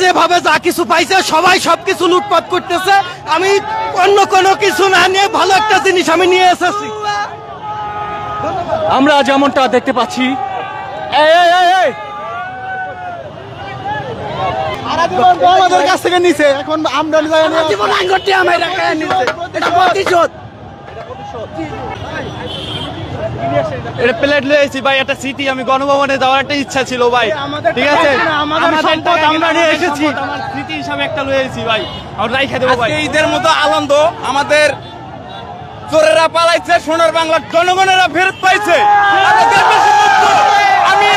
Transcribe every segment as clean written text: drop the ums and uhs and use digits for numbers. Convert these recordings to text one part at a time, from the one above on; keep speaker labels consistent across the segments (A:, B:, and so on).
A: যেভাবে যা কিছু পাইছে সবাই সবকিছু লুটপাট করতেছে। আমি অন্য কোনো কিছু না নিয়ে ভালো একটা জিনিস আমি নিয়ে এসেছি।
B: আমরা যেমনটা দেখতে পাচ্ছি
A: আমাদের কাছ থেকে নিছে, এখন আমরা প্লেট লয়েছি ভাই, একটা সিটি আমি গণভবনে যাওয়ার একটা ইচ্ছা ছিল ভাই, ঠিক আছে আমাদের আমরা নিয়ে এসেছি, আমার স্মৃতি হিসাবে একটা লয়েছি ভাই, আমরা রাইখা দেবো ভাই।
C: ঈদের মতো আনন্দ আমাদের চোরেরা পালাইছে, সোনার বাংলার জনগণেরা ফেরত পাইছে। আমি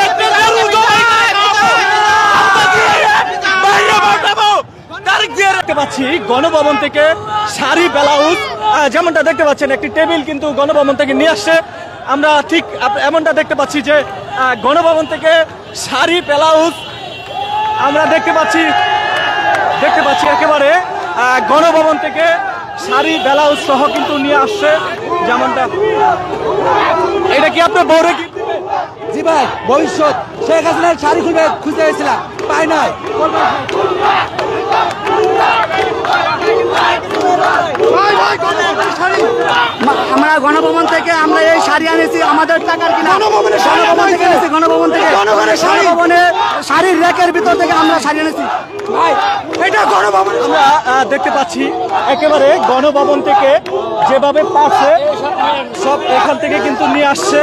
B: দেখতে পাচ্ছি গণভবন থেকে শাড়ি ব্লাউজ, যেমনটা দেখতে পাচ্ছেন একটি টেবিল কিন্তু গণভবন থেকে নিয়ে আসছে। আমরা ঠিক এমনটা দেখতে পাচ্ছি যে গণভবন থেকে শাড়ি ব্লাউজ আমরা দেখতে পাচ্ছি একেবারে গণভবন থেকে শাড়ি ব্লাউজ সহ কিন্তু নিয়ে আসছে। যেমনটা এটা কি আপনার বউরে কি?
A: জি ভাই, ভবিষ্যৎ শেখ হাসিনার শাড়ি খুঁজে গেছিলাম, পাই নাই। আমরা গণভবন থেকে আমরা এই শাড়ি আনেছি, আমাদের টাকার কিনা গণভবনে থেকে এনেছি, গণভবনে শাড়ির রেকের ভিতর থেকে আমরা শাড়ি এনেছি ভাই। এটা গণভবন
B: আমরা দেখতে পাচ্ছি একেবারে গণভবন থেকে যেভাবে পাচ্ছে সব এখান থেকে কিন্তু নিয়ে আসছে।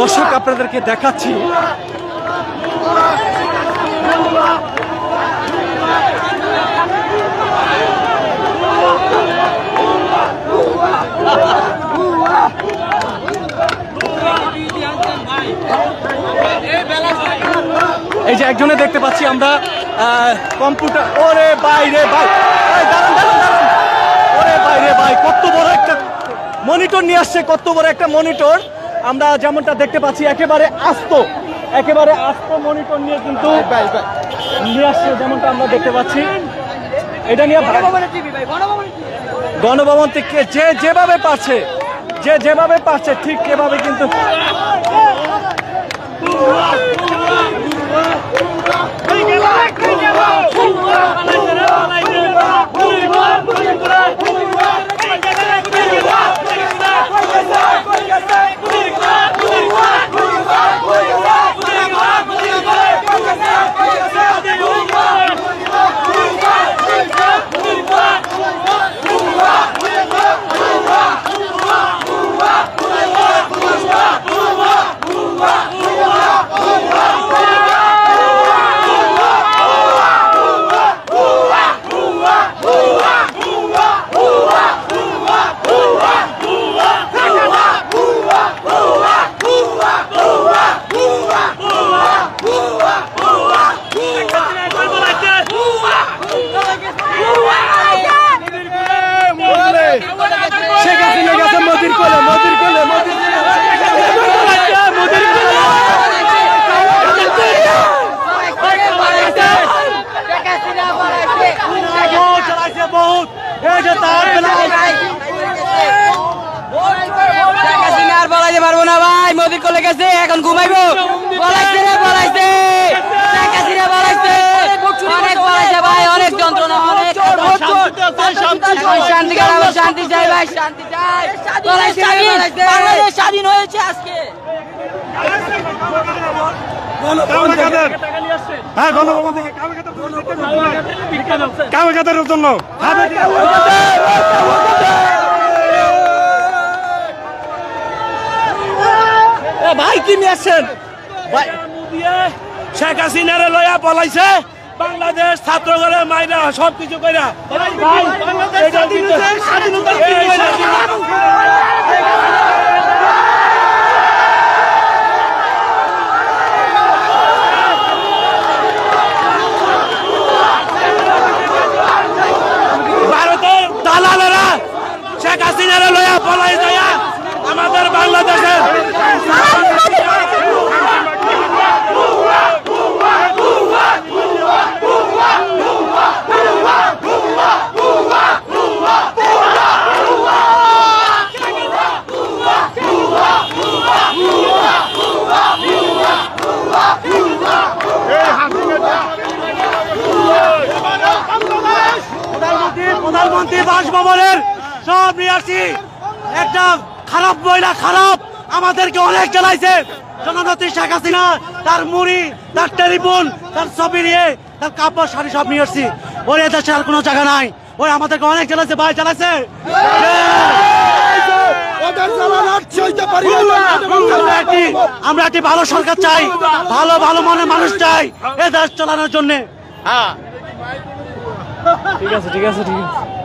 B: দর্শক আপনাদেরকে দেখাচ্ছি এই যে একজনে দেখতে পাচ্ছি আমরা কম্পিউটার, ওরে বাইরে ভাই, দাঁড়ান, ওরে বাইরে ভাই, কত বড় একটা মনিটর নিয়ে আসছে, কত বড় একটা মনিটর। আমরা যেমনটা দেখতে পাচ্ছি একেবারে আস্ত মনিটর নিয়ে কিন্তু নিয়ে আসছে, যেমনটা আমরা দেখতে পাচ্ছি। এটা নিয়ে গণভবন থেকে যেভাবে পারছে ঠিক এভাবে কিন্তু
D: পারবো না ভাই, মোদির কোলে গেছে, এখন ঘুমাইবো। বলাইছে অনেক বলাইছে ভাই, অনেক যন্ত্রণা, অনেক শান্তি চাই ভাই, শান্তি চাই। বাংলাদেশ স্বাধীন হয়েছে আজকে।
B: হ্যাঁ, গণভবন থেকে কামাখ্যার জন্য ভাই কি নিয়ে আসছেন?
C: শেখ হাসিনারে লয়া পলাইছে, বাংলাদেশ ছাত্রগণের মাইরা সবকিছু কইরা ভারতের দালালেরা শেখ হাসিনারে লয়া পলাই যায় আমাদের বাংলাদেশের
B: সব নিয়ে আসছি। একটা খারাপ মহিলা, খারাপ আমাদেরকে অনেক জ্বালাইছে। জননেত্রী শেখ হাসিনা তার মুড়ি, তার টেলিফোন, তার ছবি নিয়ে, তার কাপড় শাড়ি সব নিয়ে আসছি। ওর এদেশে আর কোনো জায়গা নাই। ওই আমাদেরকে অনেক জ্বালাইছে ভাই, জ্বালাইছে। আমরা একটি ভালো সরকার চাই, ভালো ভালো মনের মানুষ চাই এ দেশ চালানোর জন্য।
C: হ্যাঁ
B: ঠিক আছে ঠিক আছে ঠিক আছে।